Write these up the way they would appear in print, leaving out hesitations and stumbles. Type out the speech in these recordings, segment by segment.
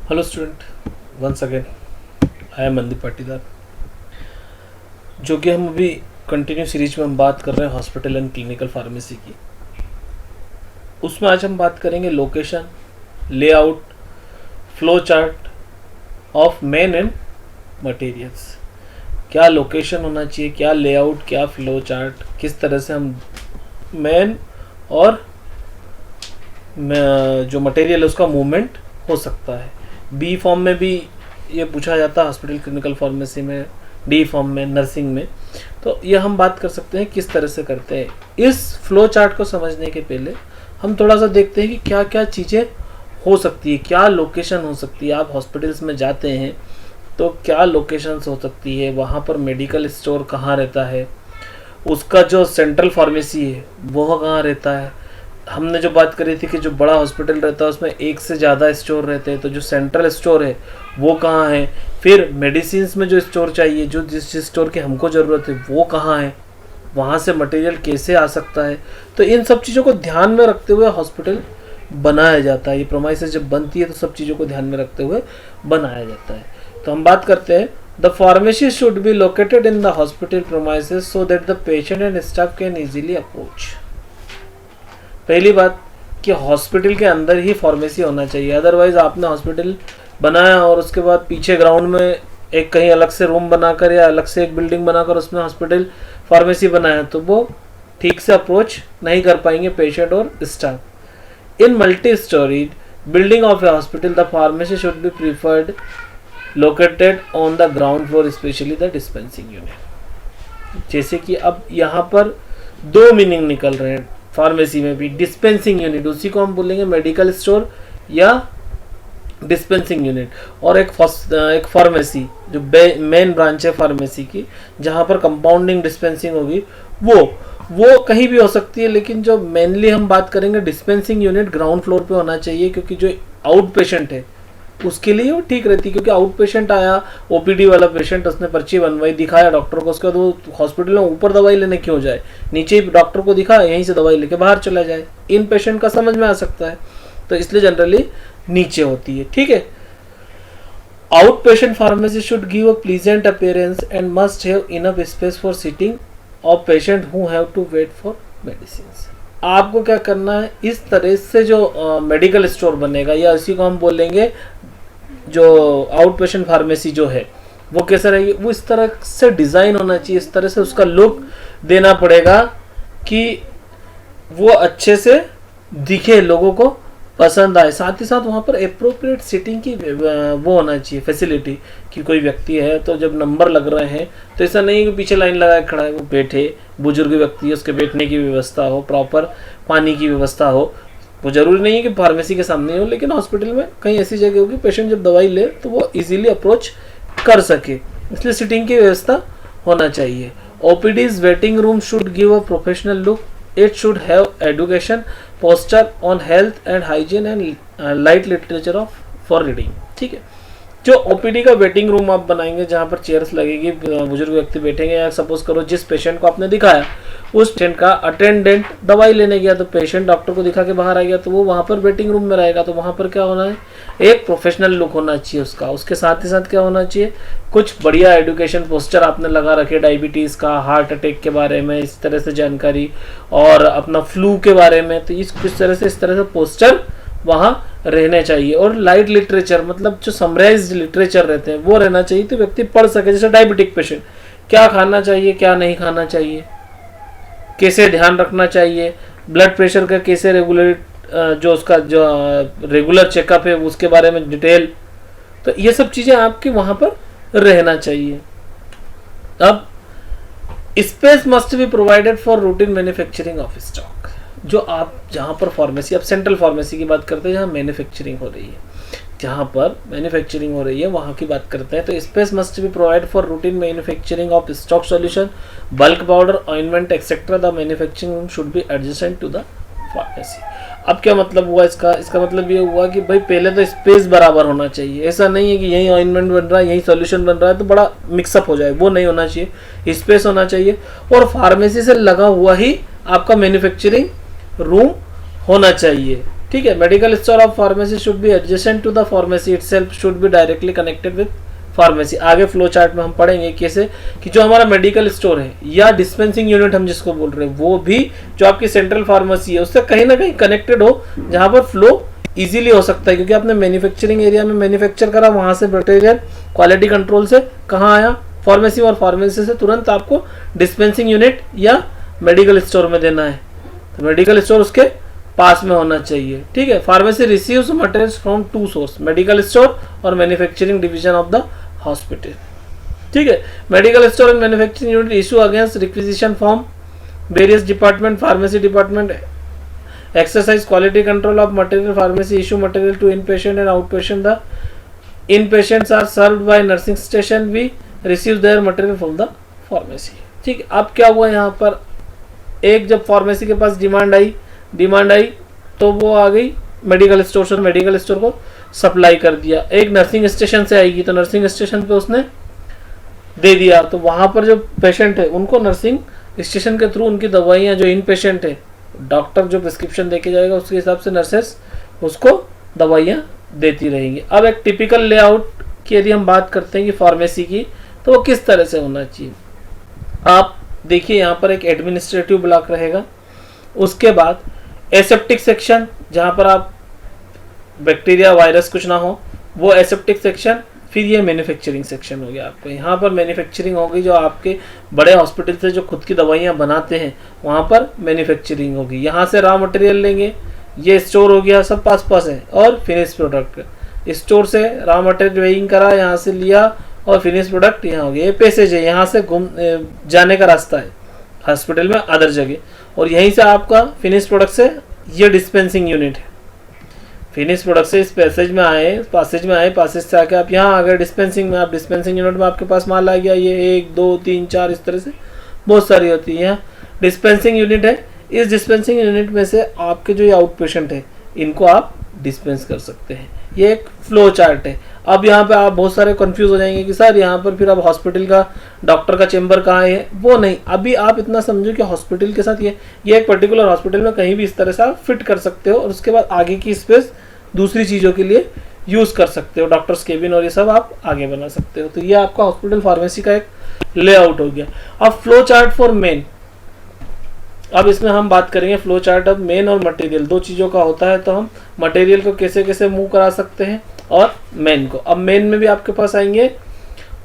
Hello student, once again I am Mandeep Patidar. जो कि हम अभी कंटिन्यू सीरीज में हम बात कर रहे हैं हॉस्पिटल एंड क्लिनिकल फार्मेसी की। उसमें आज हम बात करेंगे location, layout, flow chart of men and materials. क्या लोकेशन होना चाहिए, क्या लेआउट, क्या फ्लो चार्ट, किस तरह से हम मेन और जो मटेरियल है उसका मूवमेंट हो सकता है। बी फॉर्म में भी ये पूछा जाता है हॉस्पिटल क्लिनिकल फार्मेसी में, डी फॉर्म में नर्सिंग में। तो ये हम बात कर सकते हैं किस तरह से करते हैं। इस फ्लो चार्ट को समझने के पहले हम थोड़ा सा देखते हैं कि क्या क्या चीज़ें हो सकती है, क्या लोकेशन हो सकती है। आप हॉस्पिटल्स में जाते हैं तो क्या लोकेशंस हो सकती है, वहाँ पर मेडिकल स्टोर कहाँ रहता है, उसका जो सेंट्रल फार्मेसी है वो कहाँ रहता है। हमने जो बात करी थी कि जो बड़ा हॉस्पिटल रहता है उसमें एक से ज़्यादा स्टोर रहते हैं, तो जो सेंट्रल स्टोर है वो कहाँ है। फिर मेडिसिन्स में जो स्टोर चाहिए, जो जिस स्टोर की हमको ज़रूरत है वो कहाँ है, वहाँ से मटेरियल कैसे आ सकता है। तो इन सब चीज़ों को ध्यान में रखते हुए हॉस्पिटल बनाया जाता है। ये प्रोमाइसेस जब बनती है तो सब चीज़ों को ध्यान में रखते हुए बनाया जाता है। तो हम बात करते हैं, the pharmacy should be located in the hospital premises so that the patient and staff can easily approach. पहली बात कि हॉस्पिटल के अंदर ही फार्मेसी होना चाहिए। अदरवाइज आपने हॉस्पिटल बनाया और उसके बाद पीछे ग्राउंड में एक कहीं अलग से रूम बनाकर या अलग से एक बिल्डिंग बनाकर उसमें हॉस्पिटल फार्मेसी बनाया तो वो ठीक से अप्रोच नहीं कर पाएंगे पेशेंट और staff. In multi storeyed building of A hospital the pharmacy should B preferred located on the ground floor, specially the dispensing unit. जैसे कि अब यहाँ पर दो मीनिंग निकल रहे हैं फार्मेसी में भी। डिस्पेंसिंग यूनिट, उसी को हम बोलेंगे मेडिकल स्टोर या डिस्पेंसिंग यूनिट, और एक फार्मेसी जो मेन ब्रांच है फार्मेसी की, जहाँ पर कंपाउंडिंग डिस्पेंसिंग होगी वो कहीं भी हो सकती है। लेकिन जो मेनली हम बात करेंगे डिस्पेंसिंग यूनिट ग्राउंड फ्लोर पे होना चाहिए, क्योंकि जो आउट पेशेंट है उसके लिए वो ठीक रहती है। क्योंकि आउट पेशेंट आया, ओपीडी वाला पेशेंट, उसने पर्ची बनवाई, दिखाया डॉक्टर को, उसके बाद वो हॉस्पिटल में ऊपर दवाई लेने क्यों जाए, नीचे ही डॉक्टर को दिखा, यहीं से दवाई लेके बाहर चला जाए। इन पेशेंट का समझ में आ सकता है, तो इसलिए जनरली नीचे होती है। ठीक है। Out patient pharmacy should give a pleasant appearance and must have enough space for sitting of patient who have to wait for medicine. आपको क्या करना है, इस तरह से जो मेडिकल स्टोर बनेगा या इसी को हम बोलेंगे जो आउट पेशेंट फार्मेसी जो है वो कैसा रहेगी, वो इस तरह से डिज़ाइन होना चाहिए, इस तरह से उसका लुक देना पड़ेगा कि वो अच्छे से दिखे, लोगों को पसंद आए। साथ ही साथ वहाँ पर अप्रोप्रिएट सीटिंग की वो होना चाहिए फैसिलिटी, कि कोई व्यक्ति है तो जब नंबर लग रहे हैं तो ऐसा नहीं है कि पीछे लाइन लगा के खड़ा है, वो बैठे, बुजुर्ग व्यक्ति है, उसके बैठने की व्यवस्था हो, प्रॉपर पानी की व्यवस्था हो। वो जरूरी नहीं है कि फार्मेसी के सामने हो, लेकिन हॉस्पिटल में कहीं ऐसी जगह होगी पेशेंट जब दवाई ले तो वो इजीली अप्रोच कर सके, इसलिए सीटिंग की व्यवस्था होना चाहिए। OPTs waiting room should give a professional look. It should have education poster on health and hygiene and light literature of for reading. ठीक है। जो ओपीडी का वेटिंग रूम आप बनाएंगे, जहाँ पर चेयर्स लगेगी, बुजुर्ग व्यक्ति बैठेंगे, या सपोज करो जिस पेशेंट को आपने दिखाया उस पेशेंट का अटेंडेंट दवाई लेने गया तो पेशेंट डॉक्टर को दिखा के बाहर आ गया, तो वो वहाँ पर वेटिंग रूम में रहेगा। तो वहाँ पर क्या होना है, एक प्रोफेशनल लुक होना चाहिए उसका। उसके साथ ही साथ क्या होना चाहिए, कुछ बढ़िया एजुकेशन पोस्टर आपने लगा रखे, डायबिटीज़ का, हार्ट अटैक के बारे में इस तरह से जानकारी, और अपना फ्लू के बारे में, तो इस तरह से पोस्टर वहाँ रहने चाहिए। और लाइट लिटरेचर, मतलब जो समराइज्ड लिटरेचर रहते हैं वो रहना चाहिए, तो व्यक्ति पढ़ सके। जैसे डायबिटिक पेशेंट, क्या खाना चाहिए, क्या नहीं खाना चाहिए, कैसे ध्यान रखना चाहिए, ब्लड प्रेशर का कैसे रेगुलर, जो उसका जो रेगुलर चेकअप है उसके बारे में डिटेल, तो ये सब चीज़ें आपके वहाँ पर रहना चाहिए। अब space must be provided for routine manufacturing of stock. जो आप जहाँ पर फार्मेसी, अब सेंट्रल फार्मेसी की बात करते हैं जहाँ मैन्युफैक्चरिंग हो रही है, जहाँ पर मैन्युफैक्चरिंग हो रही है वहाँ की बात करते हैं, तो space must be provide for routine manufacturing of stock solution, bulk powder, ointment etcetera. The manufacturing room should be adjacent to the pharmacy. अब क्या मतलब हुआ इसका मतलब ये हुआ कि भाई पहले तो स्पेस बराबर होना चाहिए। ऐसा नहीं है कि यहीं ऑइंटमेंट बन रहा है, यहीं सॉल्यूशन बन रहा है तो बड़ा मिक्सअप हो जाए, वो नहीं होना चाहिए। स्पेस होना चाहिए और फार्मेसी से लगा हुआ ही आपका मैन्युफैक्चरिंग रूम होना चाहिए। ठीक है। Medical store of pharmacy should be adjacent to the pharmacy itself, should be directly connected with pharmacy. आगे फ्लो चार्ट में हम पढ़ेंगे कैसे कि जो हमारा मेडिकल स्टोर है या डिस्पेंसिंग यूनिट हम जिसको बोल रहे हैं, वो भी जो आपकी सेंट्रल फार्मेसी है उससे कहीं ना कहीं कनेक्टेड हो, जहां पर फ्लो इजीली हो सकता है, क्योंकि आपने मैन्युफैक्चरिंग एरिया में मैन्युफैक्चर करा, वहां से मटेरियल क्वालिटी कंट्रोल से कहाँ आया, फार्मेसी, और फार्मेसी से तुरंत आपको डिस्पेंसिंग यूनिट या मेडिकल स्टोर में देना है, तो मेडिकल स्टोर उसके पास में होना चाहिए। ठीक है। Pharmacy receives materials from two source, medical store और manufacturing division of the hospital. ठीक है। Medical store and manufacturing unit issue against requisition form various department, pharmacy department exercise quality control of material, pharmacy issue material to inpatient and outpatient, the inpatients are served by nursing station, we receive their material from the pharmacy। ठीक है। अब क्या हुआ यहाँ पर, एक जब pharmacy के पास डिमांड आई तो वो आ गई मेडिकल स्टोर से, मेडिकल स्टोर को सप्लाई कर दिया। एक नर्सिंग स्टेशन से आएगी तो नर्सिंग स्टेशन पे उसने दे दिया, तो वहां पर जो पेशेंट है उनको नर्सिंग स्टेशन के थ्रू उनकी दवाइयाँ, जो इन पेशेंट है डॉक्टर जो प्रिस्क्रिप्शन देके जाएगा उसके हिसाब से नर्सेस उसको दवाइयाँ देती रहेंगी। अब एक टिपिकल लेआउट की यदि हम बात करते हैं कि फार्मेसी की, तो वो किस तरह से होना चाहिए। आप देखिए यहाँ पर एक एडमिनिस्ट्रेटिव ब्लॉक रहेगा, उसके बाद एसेप्टिक सेक्शन जहाँ पर आप बैक्टीरिया वायरस कुछ ना हो, वो एसेप्टिक सेक्शन, फिर ये मैन्युफैक्चरिंग सेक्शन हो गया आपको। यहाँ पर मैन्युफैक्चरिंग होगी, जो आपके बड़े हॉस्पिटल से जो खुद की दवाइयाँ बनाते हैं वहाँ पर मैन्युफैक्चरिंग होगी। यहाँ से रॉ मटेरियल लेंगे, ये स्टोर हो गया, सब पास पास है, और फिनिश प्रोडक्ट स्टोर से रॉ मटेरियल वेइंग करा, यहाँ से लिया और फिनिश प्रोडक्ट यहाँ हो गया। ये पैसेज है, यहाँ से जाने का रास्ता है हॉस्पिटल में अदर जगह, और यहीं से आपका फिनिश प्रोडक्ट से ये डिस्पेंसिंग यूनिट है। फिनिश प्रोडक्ट से इस पैसेज में आए, पासेज से आके आप यहाँ आ गए डिस्पेंसिंग में। आप डिस्पेंसिंग यूनिट में आपके पास माल आ गया, ये 1 2 3 4 इस तरह से बहुत सारी होती है। यहाँ डिस्पेंसिंग यूनिट है, इस डिस्पेंसिंग यूनिट में से आपके जो ये आउट पेशेंट है इनको आप डिस्पेंस कर सकते हैं। ये एक फ्लो चार्ट है। अब यहाँ पे आप बहुत सारे कंफ्यूज हो जाएंगे कि सर यहाँ पर फिर अब हॉस्पिटल का डॉक्टर का चेंबर कहाँ है, वो नहीं। अभी आप इतना समझो कि हॉस्पिटल के साथ ये एक पर्टिकुलर हॉस्पिटल में कहीं भी इस तरह से आप फिट कर सकते हो, और उसके बाद आगे की स्पेस दूसरी चीज़ों के लिए यूज कर सकते हो, डॉक्टर्स केबिन और ये सब आप आगे बना सकते हो। तो ये आपका हॉस्पिटल फार्मेसी का एक लेआउट हो गया। अब फ्लो चार्ट फॉर मेन, अब इसमें हम बात करेंगे फ्लो चार्ट अब मेन और मटेरियल, दो चीज़ों का होता है, तो हम मटेरियल को कैसे कैसे मूव करा सकते हैं और मेन को। अब मेन में भी आपके पास आएंगे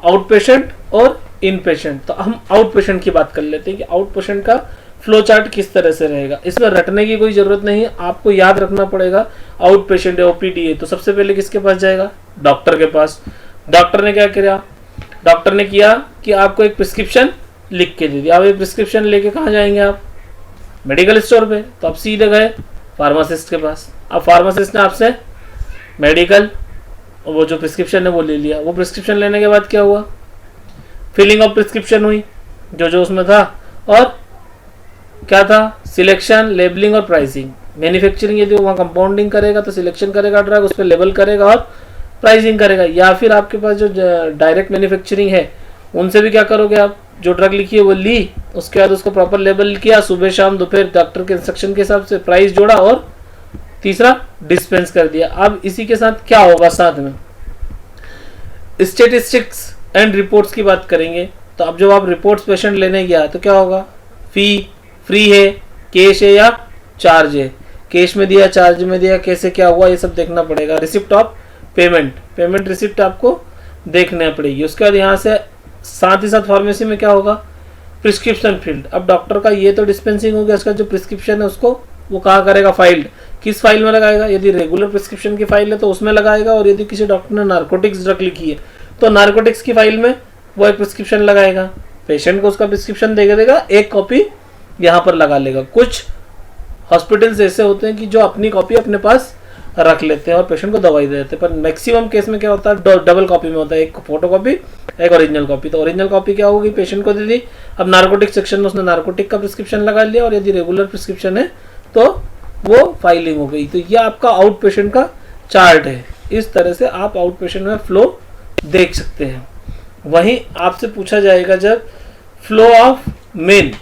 आउट पेशेंट और इन पेशेंट। तो हम आउट पेशेंट की बात कर लेते हैं कि आउट पेशेंट का फ्लो चार्ट किस तरह से रहेगा। इसमें रटने की कोई जरूरत नहीं है, आपको याद रखना पड़ेगा। आउट पेशेंट है, ओपीडी है, तो सबसे पहले किसके पास जाएगा, डॉक्टर के पास। डॉक्टर ने क्या किया, डॉक्टर ने किया कि आपको एक प्रिस्क्रिप्शन लिख के दे दिया। अब ये प्रिस्क्रिप्शन लेके कहाँ जाएंगे आप, मेडिकल स्टोर पे, तो आप सीधे गए फार्मासिस्ट के पास। अब फार्मासिस्ट ने आपसे मेडिकल वो जो प्रिस्क्रिप्शन है वो ले लिया। वो प्रिस्क्रिप्शन लेने के बाद क्या हुआ, फिलिंग ऑफ प्रिस्क्रिप्शन हुई जो जो उसमें था, और क्या था, सिलेक्शन, लेबलिंग और प्राइसिंग। मैन्युफैक्चरिंग यदि वहाँ कंपाउंडिंग करेगा तो सिलेक्शन करेगा ड्रग, उस पर लेबल करेगा और प्राइसिंग करेगा। या फिर आपके पास जो डायरेक्ट मैन्युफैक्चरिंग है उनसे भी क्या करोगे आप, जो ड्रग लिखी है वो ली, उसके बाद उसको प्रॉपर लेबल किया, सुबह शाम दोपहर डॉक्टर के इंस्ट्रक्शन के हिसाब से प्राइस जोड़ा, और तीसरा डिस्पेंस कर दिया। अब इसी के साथ क्या होगा, साथ में स्टेटिस्टिक्स एंड रिपोर्ट्स की बात करेंगे। तो अब जब आप रिपोर्ट्स पेशेंट लेने गया तो क्या होगा, फी फ्री है, कैश है या चार्ज है, कैश में दिया, चार्ज में दिया, कैसे क्या हुआ, ये सब देखना पड़ेगा। Receipt of payment, payment receipt आपको देखना पड़ेगी। उसके बाद यहाँ से साथ ही साथ फार्मेसी में क्या होगा, प्रिस्क्रिप्शन फील्ड। अब डॉक्टर का ये तो डिस्पेंसिंग हो गया, उसका जो प्रिस्क्रिप्शन है उसको वो कहाँ करेगा, फाइल्ड, किस फाइल में लगाएगा। यदि रेगुलर प्रिस्क्रिप्शन की फाइल है तो उसमें लगाएगा, और यदि किसी डॉक्टर ने नार्कोटिक्स ड्रग लिखी है तो नार्कोटिक्स की फाइल में वो एक प्रिस्क्रिप्शन लगाएगा। पेशेंट को उसका प्रिस्क्रिप्शन दे देगा, एक कॉपी यहाँ पर लगा लेगा। कुछ हॉस्पिटल्स ऐसे होते हैं कि जो अपनी कॉपी अपने पास रख लेते हैं और पेशेंट को दवाई दे देते हैं, पर मैक्सिमम केस में क्या होता है, डबल कॉपी में होता है, एक फोटो कॉपी एक ओरिजिनल कॉपी। तो ओरिजिनल कॉपी क्या होगी, पेशेंट को दे दी। अब नार्कोटिक सेक्शन में उसने नार्कोटिक का प्रिस्क्रिप्शन लगा लिया, और यदि रेगुलर प्रिस्क्रिप्शन है तो वो फाइलिंग हो गई। तो ये आपका आउट पेशेंट का चार्ट है। इस तरह से आप आउट पेशेंट में फ्लो देख सकते हैं। वहीं आपसे पूछा जाएगा जब फ्लो ऑफ मेन,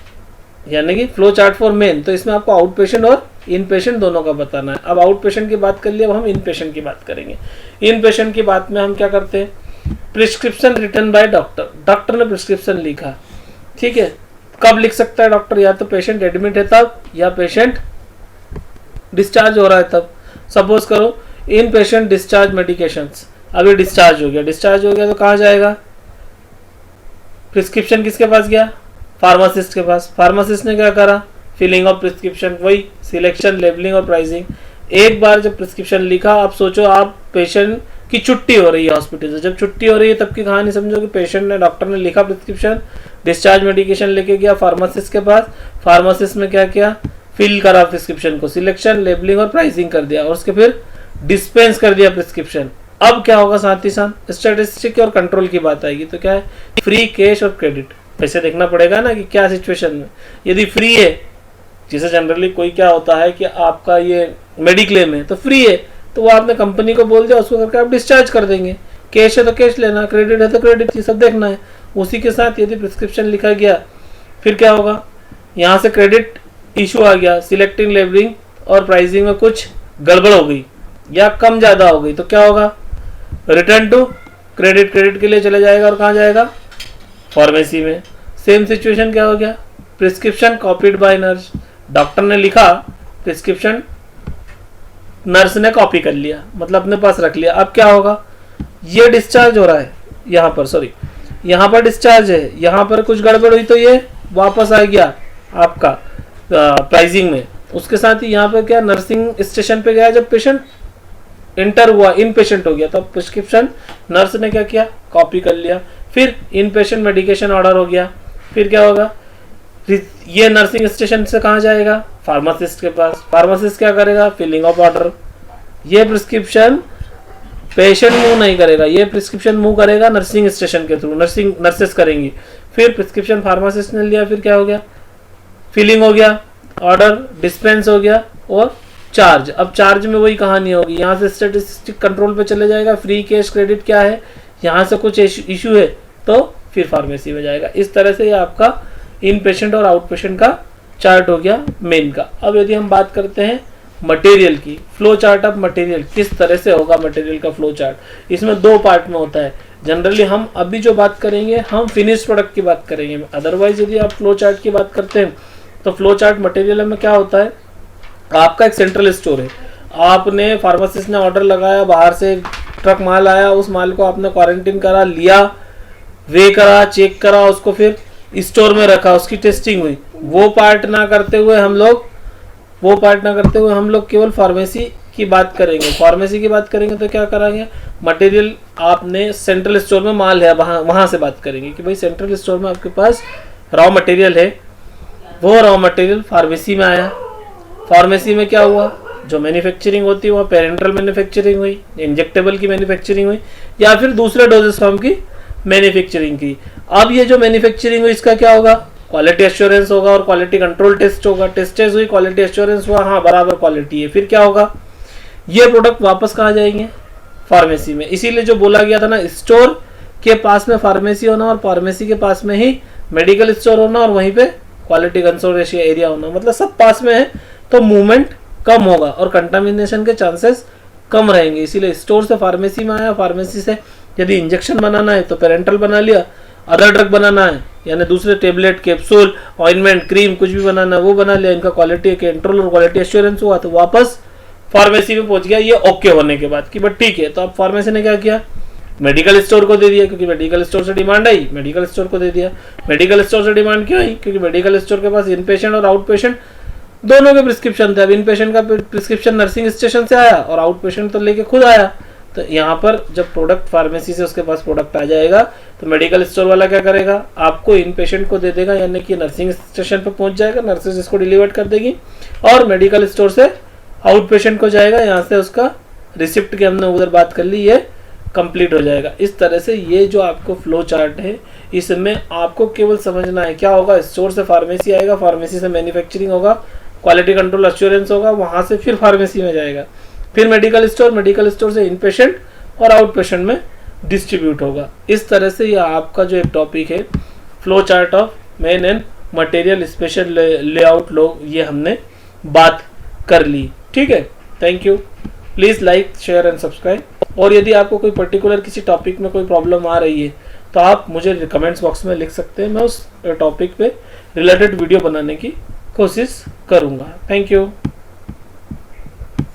यानी कि फ्लो चार्ट फॉर मेन, तो इसमें आपको आउट पेशेंट और इन पेशेंट दोनों का बताना है। अब आउट पेशेंट की बात कर लिया, अब हम इन पेशेंट की बात करेंगे। इन पेशेंट की बात में हम क्या करते हैं, prescription written by doctor, doctor ने प्रिस्क्रिप्शन लिखा, ठीक है। कब लिख सकता है डॉक्टर, या तो पेशेंट एडमिट है तब, या पेशेंट डिस्चार्ज हो रहा है तब। सपोज करो इन पेशेंट डिस्चार्ज मेडिकेशंस, अभी डिस्चार्ज हो गया, डिस्चार्ज हो गया तो कहाँ जाएगा, प्रिस्क्रिप्शन किसके पास गया, फार्मासिस्ट के पास। फार्मासिस्ट ने क्या करा, फिलिंग ऑफ प्रिस्क्रिप्शन, वही सिलेक्शन, लेबलिंग और प्राइसिंग। एक बार जब प्रिस्क्रिप्शन लिखा, आप सोचो आप पेशेंट की छुट्टी हो रही है हॉस्पिटल से, जब छुट्टी हो रही है तब की कहानी समझो कि पेशेंट ने, डॉक्टर ने लिखा प्रिस्क्रिप्शन, डिस्चार्ज मेडिकेशन लेके गया फार्मासिस्ट के पास, फार्मासिस्ट में क्या किया, फिल करा प्रिस्क्रिप्शन को, सिलेक्शन, लेबलिंग और प्राइसिंग कर दिया, और उसके फिर डिस्पेंस कर दिया प्रिस्क्रिप्शन। अब क्या होगा, साथ ही साथ स्टैटिस्टिक और कंट्रोल की बात आएगी, तो क्या है, फ्री, कैश और क्रेडिट। पैसे देखना पड़ेगा ना कि क्या सिचुएशन में, यदि फ्री है, जैसे जनरली कोई क्या होता है कि आपका ये मेडिक्लेम है तो फ्री है, तो वो आपने कंपनी को बोल दिया, उसको करके आप डिस्चार्ज कर देंगे। कैश है तो कैश लेना, क्रेडिट है तो क्रेडिट, ये सब देखना है। उसी के साथ यदि प्रिस्क्रिप्शन लिखा गया, फिर क्या होगा, यहाँ से क्रेडिट इशू आ गया, सिलेक्टिंग, लेबलिंग और प्राइसिंग में कुछ गड़बड़ हो गई या कम ज़्यादा हो गई, तो क्या होगा, रिटर्न टू क्रेडिट, क्रेडिट के लिए चले जाएगा, और कहाँ जाएगा, फार्मेसी में। सेम सिचुएशन क्या हो गया, prescription copied by nurse, doctor ने लिखा प्रिस्क्रिप्शन, नर्स ने कॉपी कर लिया, मतलब अपने पास रख लिया। अब क्या होगा, ये डिस्चार्ज हो रहा है यहाँ पर, सॉरी यहाँ पर डिस्चार्ज है, यहाँ पर कुछ गड़बड़ हुई तो ये वापस आ गया आपका प्राइसिंग में। उसके साथ ही यहाँ पर क्या, नर्सिंग स्टेशन पे गया, जब पेशेंट इंटर हुआ, इन पेशेंट हो गया, तब प्रिस्क्रिप्शन नर्स ने क्या किया, कॉपी कर लिया। फिर इन पेशेंट मेडिकेशन ऑर्डर हो गया, फिर क्या होगा, ये नर्सिंग स्टेशन से कहाँ जाएगा, फार्मासिस्ट के पास। फार्मासिस्ट क्या करेगा, फिलिंग ऑफ ऑर्डर। ये प्रिस्क्रिप्शन पेशेंट मूव नहीं करेगा, ये प्रिस्क्रिप्शन मूव करेगा नर्सिंग स्टेशन के थ्रू, नर्सेस करेंगी। फिर प्रिस्क्रिप्शन फार्मासिस्ट ने लिया, फिर क्या हो गया, फिलिंग हो गया, ऑर्डर डिस्पेंस हो गया, और चार्ज। अब चार्ज में वही कहानी होगी, यहाँ से स्टैटिस्टिक कंट्रोल पे चले जाएगा, फ्री, कैश, क्रेडिट क्या है, यहाँ से कुछ इशू है तो फिर फार्मेसी में जाएगा। इस तरह से ये आपका इन पेशेंट और आउट पेशेंट का चार्ट हो गया मेन का। अब यदि हम बात करते हैं मटेरियल की, फ्लो चार्ट ऑफ मटेरियल, किस तरह से होगा मटेरियल का फ्लो चार्ट, इसमें दो पार्ट में होता है। जनरली हम अभी जो बात करेंगे, हम फिनिश प्रोडक्ट की बात करेंगे। अदरवाइज यदि आप फ्लो चार्ट की बात करते हैं तो फ्लो चार्ट मटेरियल में क्या होता है, आपका एक सेंट्रल स्टोर है, आपने फार्मासिस्ट ने ऑर्डर लगाया, बाहर से ट्रक माल आया, उस माल को आपने क्वारंटीन करा, लिया, वे करा, चेक करा, उसको फिर स्टोर में रखा, उसकी टेस्टिंग हुई। वो पार्ट ना करते हुए हम लोग केवल फार्मेसी की बात करेंगे। फार्मेसी की बात करेंगे तो क्या करेंगे, मटेरियल आपने सेंट्रल स्टोर में माल है, वहां से बात करेंगे कि भाई सेंट्रल स्टोर में आपके पास रॉ मटेरियल है, वो रॉ मटेरियल फार्मेसी में आया। फार्मेसी में क्या हुआ, जो मैन्युफैक्चरिंग होती है वहाँ पेरेंटल मैन्युफैक्चरिंग हुई, इंजेक्टेबल की मैन्युफैक्चरिंग हुई, या फिर दूसरे डोजेस फॉर्म की मैन्युफैक्चरिंग की। अब ये जो मैन्युफैक्चरिंग हुई, इसका क्या होगा, क्वालिटी एश्योरेंस होगा और क्वालिटी कंट्रोल टेस्ट होगा। टेस्टेज हुई, क्वालिटी एश्योरेंस हुआ, हाँ बराबर क्वालिटी है, फिर क्या होगा, ये प्रोडक्ट वापस कहाँ जाएंगे, फार्मेसी में। इसीलिए जो बोला गया था ना, स्टोर के पास में फार्मेसी होना और फार्मेसी के पास में ही मेडिकल स्टोर होना और वहीं पे क्वालिटी कंट्रोल एरिया होना, मतलब सब पास में है, तो मूवमेंट कम होगा और कंटामिनेशन के चांसेस कम रहेंगे। इसीलिए स्टोर से फार्मेसी में आया, फार्मेसी से यदि इंजेक्शन बनाना है तो पेरेंटल बना लिया, अदर ड्रग बनाना है यानी दूसरे टेबलेट, कैप्सूल, ऑइंटमेंट, क्रीम कुछ भी बनाना है वो बना लिया, इनका क्वालिटी कंट्रोल और क्वालिटी एश्योरेंस हुआ तो वापस फार्मेसी में पहुंच गया, ये ओके होने के बाद कि बट ठीक है। तो अब फार्मेसी ने क्या किया, मेडिकल स्टोर को दे दिया, क्योंकि मेडिकल स्टोर से डिमांड आई, मेडिकल स्टोर को दे दिया। मेडिकल स्टोर से डिमांड क्यों आई, क्योंकि मेडिकल स्टोर के पास इन पेशेंट और आउट पेशेंट दोनों के प्रिस्क्रिप्शन थे। अब इन पेशेंट का प्रिस्क्रिप्शन नर्सिंग स्टेशन से आया और आउट पेशेंट तो लेके खुद आया, तो यहाँ पर जब प्रोडक्ट फार्मेसी से उसके पास प्रोडक्ट आ जाएगा तो मेडिकल स्टोर वाला क्या करेगा, आपको इन पेशेंट को दे देगा, यानी कि नर्सिंग स्टेशन पर पहुंच जाएगा, नर्सेज इसको डिलीवर कर देगी और मेडिकल स्टोर से आउट पेशेंट को जाएगा, यहाँ से उसका रिसिप्ट की हमने उधर बात कर ली, ये कंप्लीट हो जाएगा। इस तरह से ये जो आपको फ्लो चार्ट है, इसमें आपको केवल समझना है क्या होगा, स्टोर से फार्मेसी आएगा, फार्मेसी से मैन्युफैक्चरिंग होगा, क्वालिटी कंट्रोल एश्योरेंस होगा, वहां से फिर फार्मेसी में जाएगा, फिर मेडिकल स्टोर, मेडिकल स्टोर से इन पेशेंट और आउट पेशेंट में डिस्ट्रीब्यूट होगा। इस तरह से ये आपका जो एक टॉपिक है flow chart of men and material, special layout लो, ये हमने बात कर ली। ठीक है, thank you. Please like, share and subscribe. और यदि आपको कोई पर्टिकुलर किसी टॉपिक में कोई प्रॉब्लम आ रही है तो आप मुझे कमेंट्स बॉक्स में लिख सकते हैं, मैं उस टॉपिक पे रिलेटेड वीडियो बनाने की कोशिश करूँगा। Thank you.